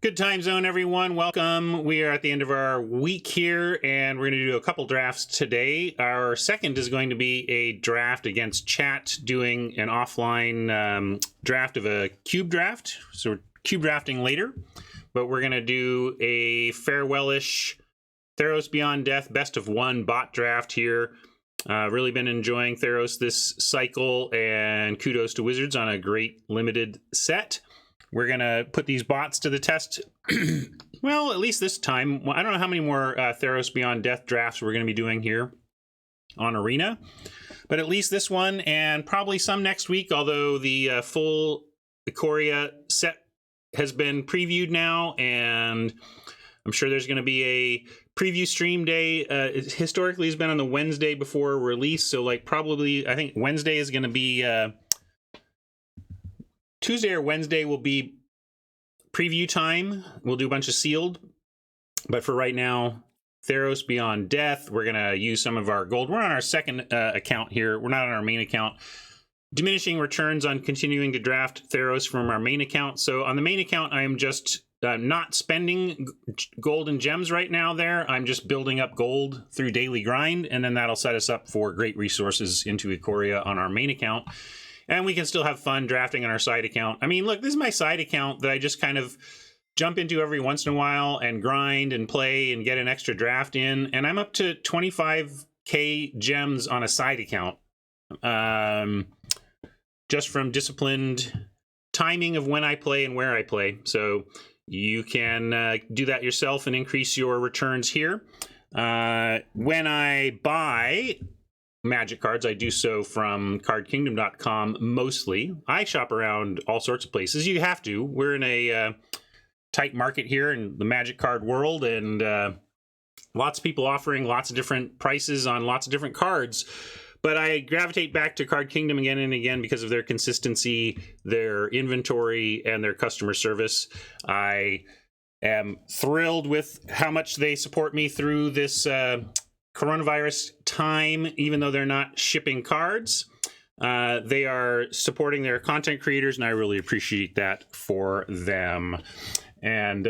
Good time zone, everyone. Welcome. We are at the end of our week here, and we're going to do a couple drafts today. Our second is going to be a draft against chat, doing an offline draft of a cube draft. So we're cube drafting later, but we're going to do a farewell-ish Theros Beyond Death best of one bot draft here. Really been enjoying Theros this cycle, and kudos to Wizards on a great limited set. We're going to put these bots to the test, well, at least this time. I don't know how many more Theros Beyond Death drafts we're going to be doing here on Arena, but at least this one, and probably some next week, although the full Ikoria set has been previewed now, and I'm sure there's going to be a preview stream day. It historically has been on the Wednesday before release, so like probably, I think Wednesday is going to be... Tuesday or Wednesday will be preview time. We'll do a bunch of sealed. But for right now, Theros Beyond Death, we're going to use some of our gold. We're on our second account here. We're not on our main account. Diminishing returns on continuing to draft Theros from our main account. So on the main account, I am just not spending gold and gems right now there. I'm just building up gold through daily grind, and then that'll set us up for great resources into Ikoria on our main account. And we can still have fun drafting on our side account. I mean, look, this is my side account that I just kind of jump into every once in a while and grind and play and get an extra draft in. And I'm up to 25k gems on a side account. Just from disciplined timing of when I play and where I play. So you can do that yourself and increase your returns here. When I buy Magic cards, I do so from cardkingdom.com mostly. I shop around all sorts of places. You have to. We're in a tight market here in the Magic card world, and lots of people offering lots of different prices on lots of different cards. But I gravitate back to Card Kingdom again and again because of their consistency, their inventory, and their customer service. I am thrilled with how much they support me through this coronavirus time, even though they're not shipping cards. They are supporting their content creators, and I really appreciate that for them. And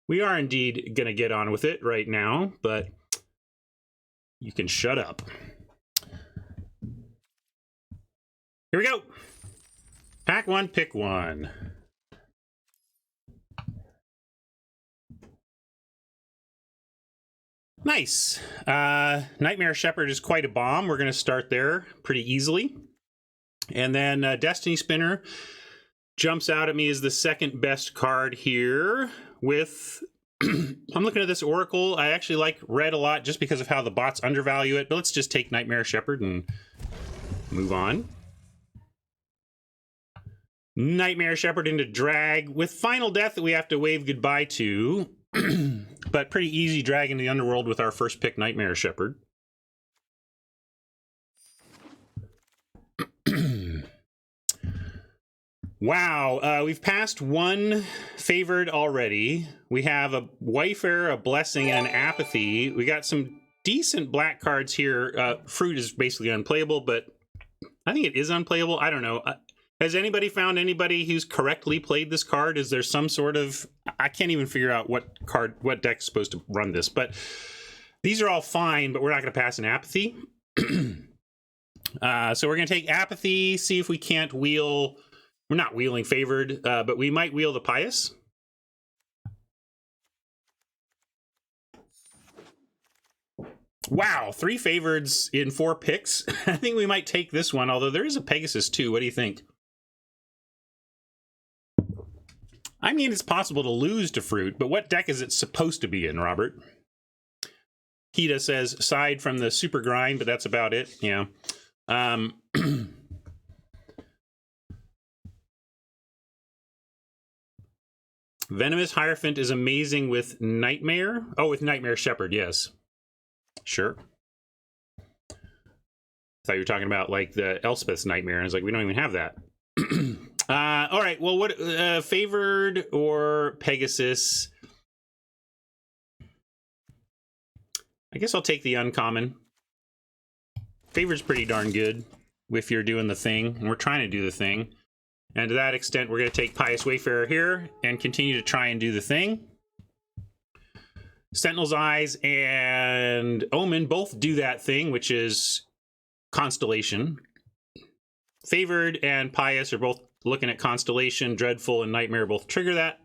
we are indeed going to get on with it right now, but you can shut up. Here we go. Pack one, pick one. Nice. Nightmare Shepherd is quite a bomb. We're going to start there pretty easily. And then Destiny Spinner jumps out at me as the second best card here with... I'm looking at this Oracle. I actually like red a lot just because of how the bots undervalue it. But let's just take Nightmare Shepherd and move on. Nightmare Shepherd into drag with Final Death that we have to wave goodbye to. But pretty easy drag into the underworld with our first pick, Nightmare Shepherd. Wow, we've passed one favored already. We have a Wayfarer, a Blessing, and an Apathy. We got some decent black cards here. Fruit is basically unplayable, but I think it is unplayable. I don't know. Has anybody found anybody who's correctly played this card? Is there some sort of... I can't even figure out what deck is supposed to run this, but these are all fine, but we're not going to pass an Apathy. So we're going to take Apathy, see if we can't wheel... We're not wheeling favored, but we might wheel the Pious. Wow, 3 favorites in 4 picks. I think we might take this one, although there is a Pegasus too. What do you think? I mean, it's possible to lose to Fruit, but what deck is it supposed to be in, Robert? Hita says, aside from the super grind, but that's about it. Yeah. Venomous Hierophant is amazing with Nightmare. Oh, with Nightmare Shepherd, yes. Sure. I thought you were talking about, like, the Elspeth's Nightmare, and I was like, we don't even have that. All right, well, what favored or Pegasus? I guess I'll take the uncommon. Favored's pretty darn good if you're doing the thing, and we're trying to do the thing. And to that extent, we're going to take Pious Wayfarer here and continue to try and do the thing. Sentinel's Eyes and Omen both do that thing, which is Constellation. Favored and Pious are both looking at Constellation. Dreadful and Nightmare both trigger that.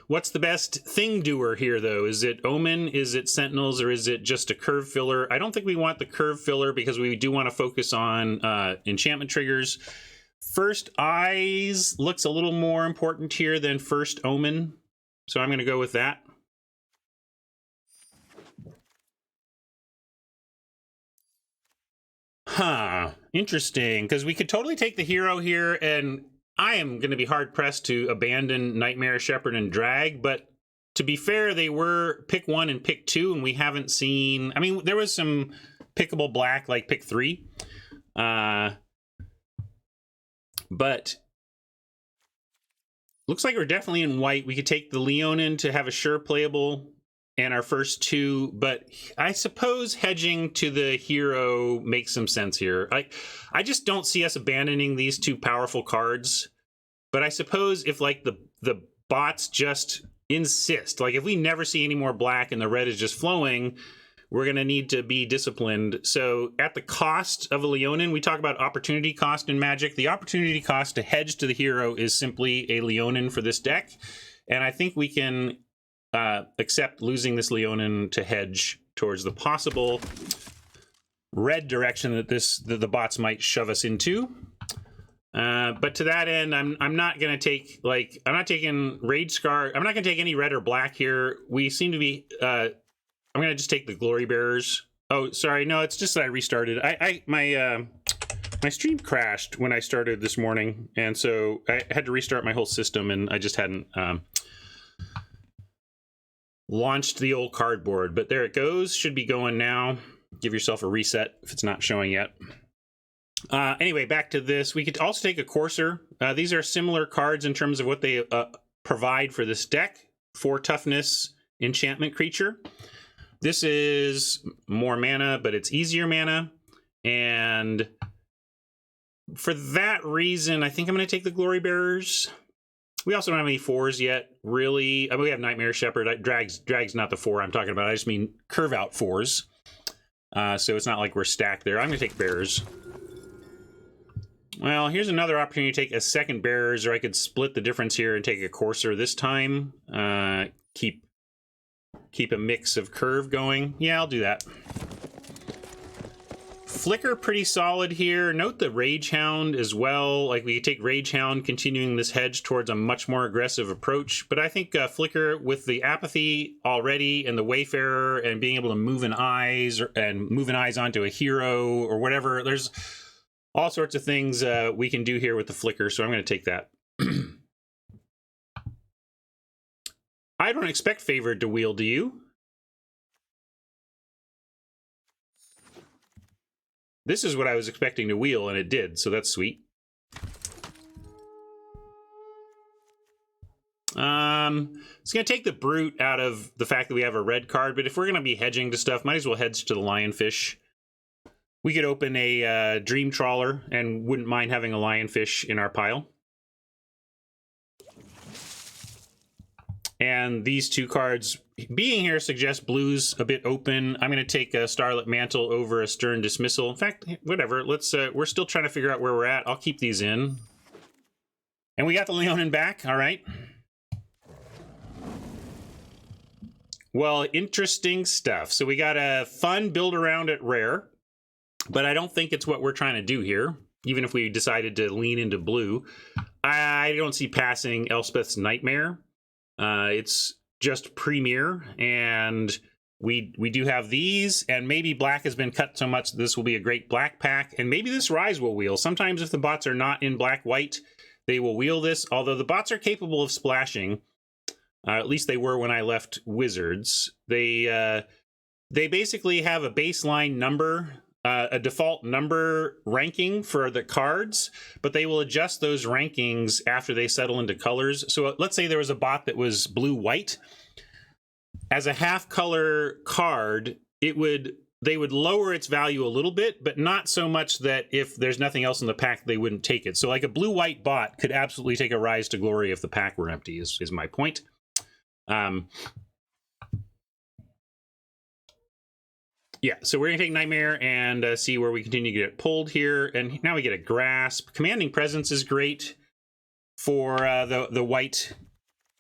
What's the best thing doer here, though? Is it Omen, is it Sentinels, or is it just a curve filler? I don't think we want the curve filler because we do want to focus on enchantment triggers. First Eyes looks a little more important here than First Omen, so I'm going to go with that. Huh, interesting, because we could totally take the hero here, and I am going to be hard-pressed to abandon Nightmare, Shepherd, and Drag, but to be fair, they were pick 1 and pick 2, and we haven't seen... I mean, there was some pickable black, like pick 3, but looks like we're definitely in white. We could take the Leonin to have a sure playable and our first 2, but I suppose hedging to the hero makes some sense here. I just don't see us abandoning these 2 powerful cards, but I suppose if like the bots just insist, like if we never see any more black and the red is just flowing, we're going to need to be disciplined. So at the cost of a Leonin, we talk about opportunity cost in Magic. The opportunity cost to hedge to the hero is simply a Leonin for this deck, and I think we can accept losing this Leonin to hedge towards the possible red direction that the bots might shove us into. But to that end, I'm not going to take, like, I'm not taking Rage Scar. I'm not going to take any red or black here. We seem to be, I'm going to just take the Glory Bearers. Oh, sorry. No, it's just that I restarted. My stream crashed when I started this morning, and so I had to restart my whole system, and I just hadn't launched the old cardboard, but there it goes. Should be going now. Give yourself a reset if it's not showing yet. Anyway, back to this. We could also take a Courser. These are similar cards in terms of what they provide for this deck. 4 toughness enchantment creature. This is more mana, but it's easier mana. And for that reason, I think I'm going to take the Glory Bearers. We also don't have any 4s yet, really. I mean, we have Nightmare Shepherd. Drag's not the 4 I'm talking about. I just mean curve out 4s. So it's not like we're stacked there. I'm going to take Bearers. Well, here's another opportunity to take a second Bearers, or I could split the difference here and take a Courser this time. Keep a mix of curve going. Yeah, I'll do that. Flicker pretty solid here. Note the Rage Hound as well. Like, we could take Rage Hound, continuing this hedge towards a much more aggressive approach. But I think Flicker, with the Apathy already and the Wayfarer and being able to move an Eyes and move an Eyes onto a hero or whatever, there's all sorts of things we can do here with the Flicker, so I'm going to take that. I don't expect Favored to wheel, do you? This is what I was expecting to wheel, and it did, so that's sweet. It's going to take the Brute out of the fact that we have a red card, but if we're going to be hedging to stuff, might as well hedge to the Lionfish. We could open a Dream Trawler and wouldn't mind having a Lionfish in our pile. And these 2 cards being here suggest blue's a bit open. I'm going to take a Starlit Mantle over a Stern Dismissal. In fact, whatever. Let's. We're still trying to figure out where we're at. I'll keep these in. And we got the Leonin back. All right. Well, interesting stuff. So we got a fun build around at rare, but I don't think it's what we're trying to do here. Even if we decided to lean into blue, I don't see passing Elspeth's Nightmare. It's just Premier, and we do have these, and maybe black has been cut so much that this will be a great black pack, and maybe this Rise will wheel. Sometimes if the bots are not in black-white, they will wheel this, although the bots are capable of splashing. At least they were when I left Wizards. They basically have a baseline number, a default number ranking for the cards, but they will adjust those rankings after they settle into colors. So let's say there was a bot that was blue-white. As a half-color card, it would they would lower its value a little bit, but not so much that if there's nothing else in the pack, they wouldn't take it. So like a blue-white bot could absolutely take a Rise to Glory if the pack were empty, is my point. Yeah, so we're going to take Nightmare and see where we continue to get pulled here. And now we get a Grasp. Commanding Presence is great for the white,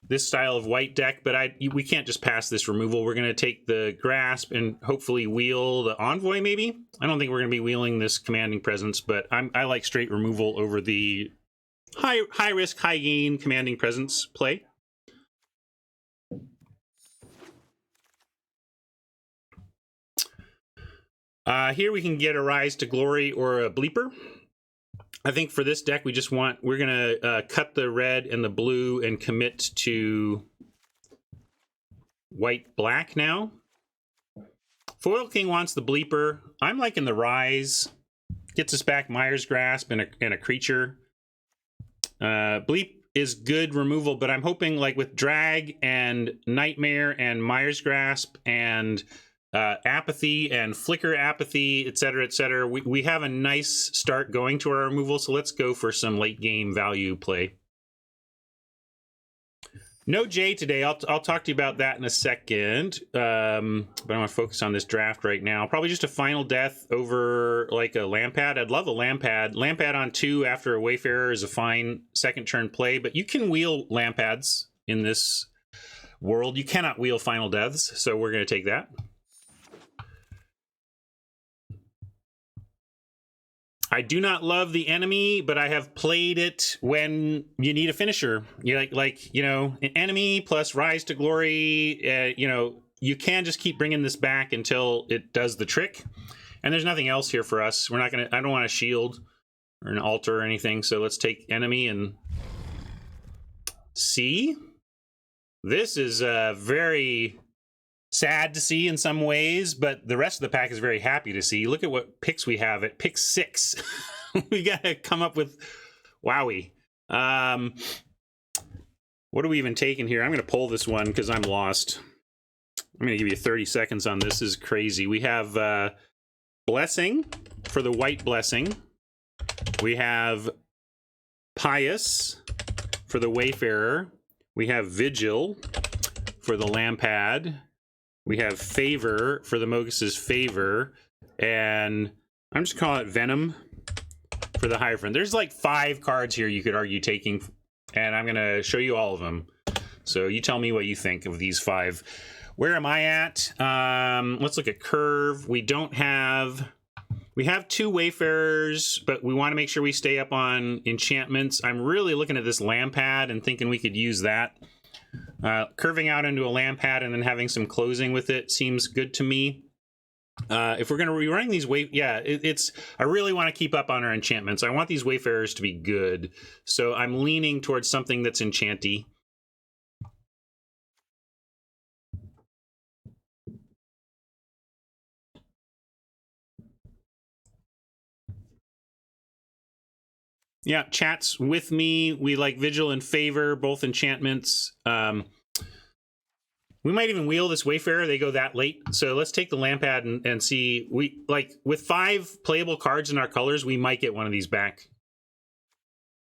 this style of white deck, but we can't just pass this removal. We're going to take the Grasp and hopefully wheel the Envoy, maybe? I don't think we're going to be wheeling this Commanding Presence, but I like straight removal over the high risk, high gain Commanding Presence play. Here we can get a Rise to Glory or a Bleeper. I think for this deck, we're going to cut the red and the blue and commit to white-black now. Foil King wants the Bleeper. I'm liking the Rise. Gets us back Mire's Grasp and a creature. Bleep is good removal, but I'm hoping like with Drag and Nightmare and Mire's Grasp and Apathy and Flicker Apathy, etc., etc. We have a nice start going to our removal, so let's go for some late game value play. No J today. I'll talk to you about that in a second, but I want to focus on this draft right now. Probably just a Final Death over like a Lampad. I'd love a Lampad. Lampad on 2 after a Wayfarer is a fine second turn play, but you can wheel Lampads in this world. You cannot wheel Final Deaths, so we're going to take that. I do not love the enemy, but I have played it when you need a finisher. You like an enemy plus Rise to Glory. You can just keep bringing this back until it does the trick. And there's nothing else here for us. I don't want a shield or an altar or anything. So let's take enemy and see. This is very sad to see in some ways, but the rest of the pack is very happy to see. Look at what picks we have at pick 6. We gotta come up with wowie. What are we even taking here? I'm gonna pull this one because I'm lost. I'm gonna give you 30 seconds on this. This is crazy. We have Blessing for the white Blessing. We have Pious for the Wayfarer. We have Vigil for the Lampad. We have Favor for the Mogus's Favor, and I'm just calling it Venom for the Hierophant. There's like 5 cards here you could argue taking, and I'm going to show you all of them. So you tell me what you think of these 5. Where am I at? Let's look at curve. We have 2 Wayfarers, but we want to make sure we stay up on enchantments. I'm really looking at this Lampad and thinking we could use that. Curving out into a Lampad and then having some closing with it seems good to me. If we're going to be running these I really want to keep up on our enchantments. I want these Wayfarers to be good, so I'm leaning towards something that's enchanty. Yeah, chat's with me. We like Vigil and Favor, both enchantments. We might even wheel this Wayfarer. They go that late. So let's take the Lampad and see. We like with 5 playable cards in our colors, we might get one of these back.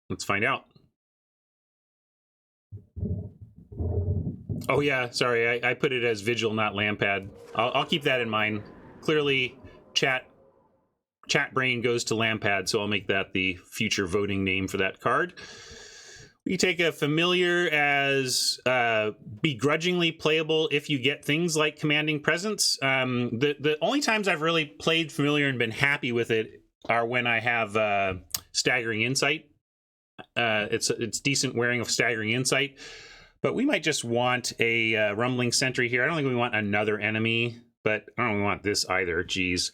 Let's find out. Oh yeah, sorry. I put it as Vigil, not Lampad. I'll keep that in mind. Clearly, chat brain goes to Lampad, so I'll make that the future voting name for that card. We take a familiar as begrudgingly playable if you get things like Commanding Presence. The only times I've really played familiar and been happy with it are when I have Staggering Insight. It's decent wearing of Staggering Insight, but we might just want a Rumbling Sentry here. I don't think we want another enemy, but I don't want this either. Geez.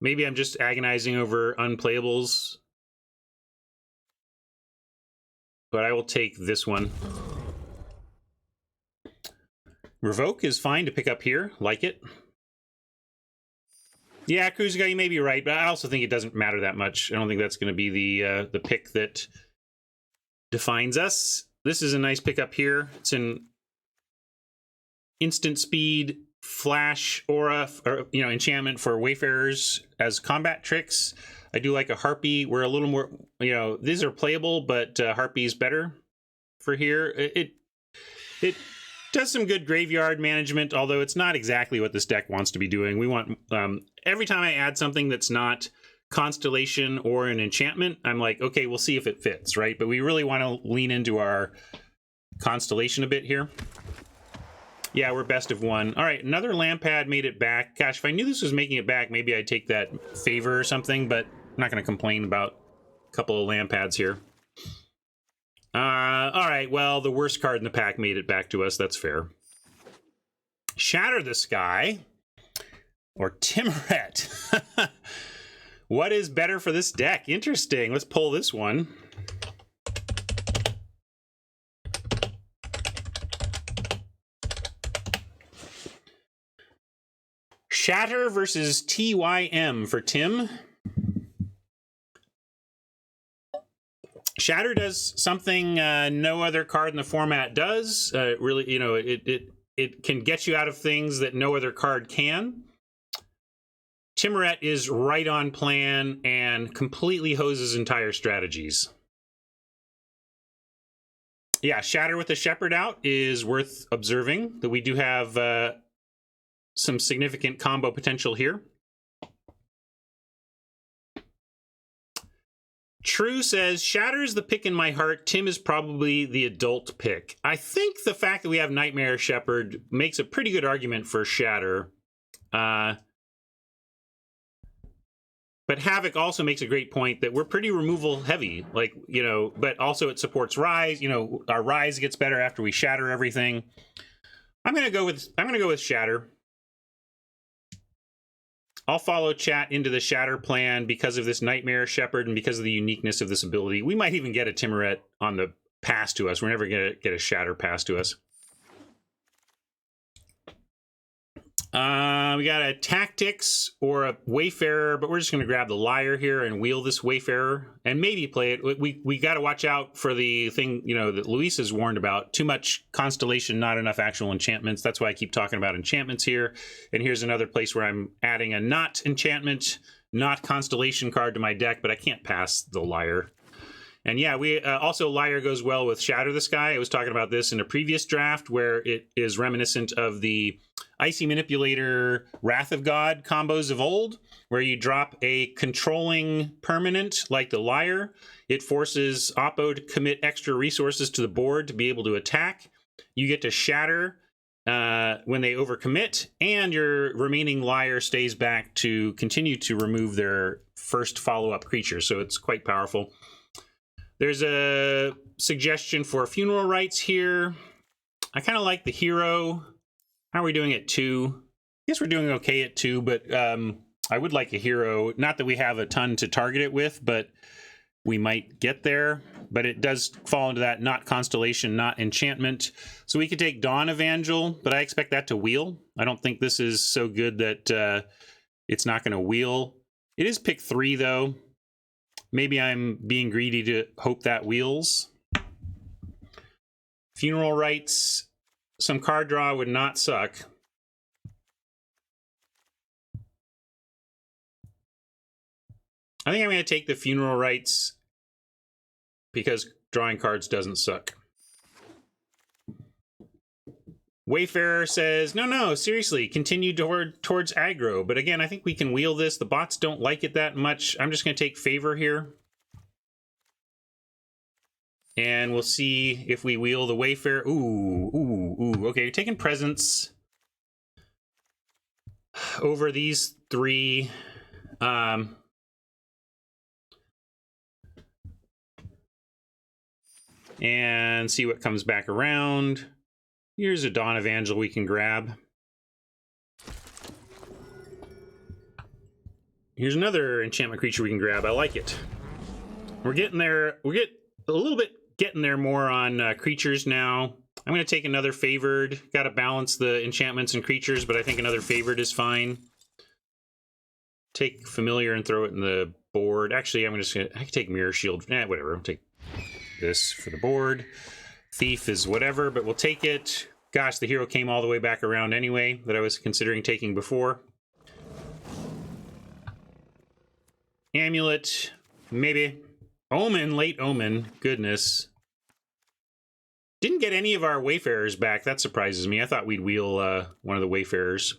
Maybe I'm just agonizing over unplayables, but I will take this one. Revoke is fine to pick up here. Like it. Yeah, Kruziga, you may be right, but I also think it doesn't matter that much. I don't think that's going to be the pick that defines us. this is a nice pickup here. It's an instant speed flash aura, or enchantment for wayfarers as combat tricks. I do like a harpy. We're a little more, these are playable, but harpy's better for here. It does some good graveyard management, although it's not exactly what this deck wants to be doing. We want, every time I add something that's not Constellation or an enchantment, I'm like, okay, we'll see if it fits, right? But we really want to lean into our Constellation a bit here. Yeah, we're best of one. All right, another Lampad made it back. Gosh, if I knew this was making it back, maybe I'd take that favor or something, but I'm not going to complain about a couple of Lampads here. All right, well, the worst card in the pack made it back to us. That's fair. Shatter the Sky or Timuret. What is better for this deck? Interesting. Let's pull this one. Shatter versus TYM for Tim. Shatter does something no other card in the format does. Really, it can get you out of things that no other card can. Timuret is right on plan and completely hoses entire strategies. Yeah, Shatter with the Shepherd out is worth observing, that we do have some significant combo potential here. True says, Shatter's the pick in my heart. Tim is probably the adult pick. I think the fact that we have Nightmare Shepherd makes a pretty good argument for Shatter. But Havoc also makes a great point that we're pretty removal heavy, but also it supports Rise. Our Rise gets better after we shatter everything. I'm gonna go with Shatter. I'll follow chat into the Shatter plan because of this Nightmare Shepherd and because of the uniqueness of this ability. We might even get a Timuret on the pass to us. We're never gonna get a Shatter pass to us. We got a Tactics or a Wayfarer, but we're just going to grab the Liar here and wheel this Wayfarer and maybe play it. We got to watch out for the thing, that Luis has warned about. Too much Constellation, not enough actual enchantments. That's why I keep talking about enchantments here. And here's another place where I'm adding a not enchantment, not Constellation card to my deck, but I can't pass the Liar. And yeah, we also Liar goes well with Shatter the Sky. I was talking about this in a previous draft where it is reminiscent of the Icy Manipulator Wrath of God combos of old, where you drop a controlling permanent like the Liar. It forces Oppo to commit extra resources to the board to be able to attack. You get to Shatter when they overcommit, and your remaining Liar stays back to continue to remove their first follow-up creature. So it's quite powerful. There's a suggestion for Funeral Rites here. I kind of like the Hero. How are we doing at 2? I guess we're doing okay at 2, but I would like a Hero. Not that we have a ton to target it with, but we might get there. But it does fall into that not Constellation, not enchantment. So we could take Dawn Evangel, but I expect that to wheel. I don't think this is so good that it's not going to wheel. It is pick 3, though. Maybe I'm being greedy to hope that wheels. Funeral Rites. Some card draw would not suck. I think I'm going to take the Funeral Rites because drawing cards doesn't suck. Wayfarer says, no, seriously, continue towards aggro. But again, I think we can wheel this. The bots don't like it that much. I'm just going to take Favor here. And we'll see if we wheel the Wayfarer. Ooh. Okay, you're taking Presence over these 3. And see what comes back around. Here's a Dawn Evangel we can grab. Here's another enchantment creature we can grab. I like it. We're getting there. We're getting there more on creatures now. I'm going to take another Favored. Got to balance the enchantments and creatures, but I think another Favored is fine. Take Familiar and throw it in the board. Actually, I can take Mirror Shield. Whatever. I'll take this for the board. Thief is whatever, but we'll take it. Gosh, the hero came all the way back around anyway that I was considering taking before. Amulet, maybe. Omen, late Omen, goodness. Didn't get any of our Wayfarers back. That surprises me. I thought we'd wheel one of the Wayfarers.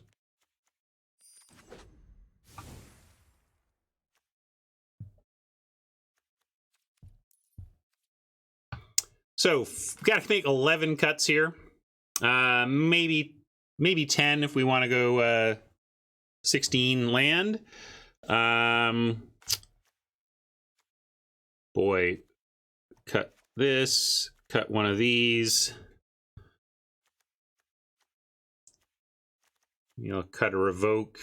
So, got to make 11 cuts here. Maybe 10 if we want to go 16 land. Boy, cut this, cut one of these. You know, cut a revoke.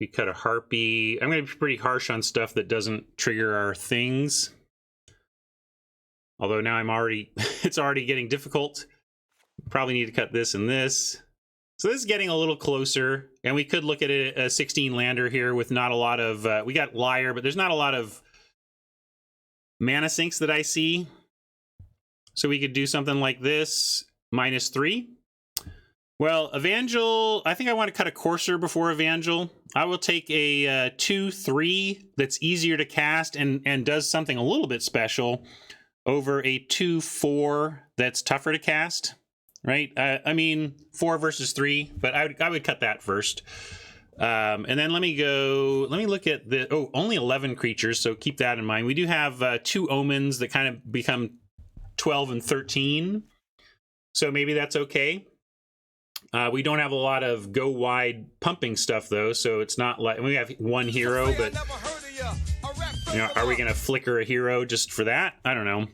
We cut a harpy. I'm going to be pretty harsh on stuff that doesn't trigger our things. Although now it's already getting difficult. Probably need to cut this and this. So this is getting a little closer, and we could look at a 16 lander here with not a lot of, we got Liar, but there's not a lot of mana sinks that I see. So we could do something like this, -3. Well, Evangel, I think I want to cut a Courser before Evangel. I will take a 2/3 that's easier to cast and does something a little bit special over a 2/4 that's tougher to cast. Right? I mean, 4 versus 3, but I would cut that first. And then let me look at the, only 11 creatures, so keep that in mind. We do have 2 Omens that kind of become 12 and 13. So maybe that's okay. We don't have a lot of go wide pumping stuff though, so it's not like, we have 1 hero, but you know, are we going to flicker a hero just for that? I don't know.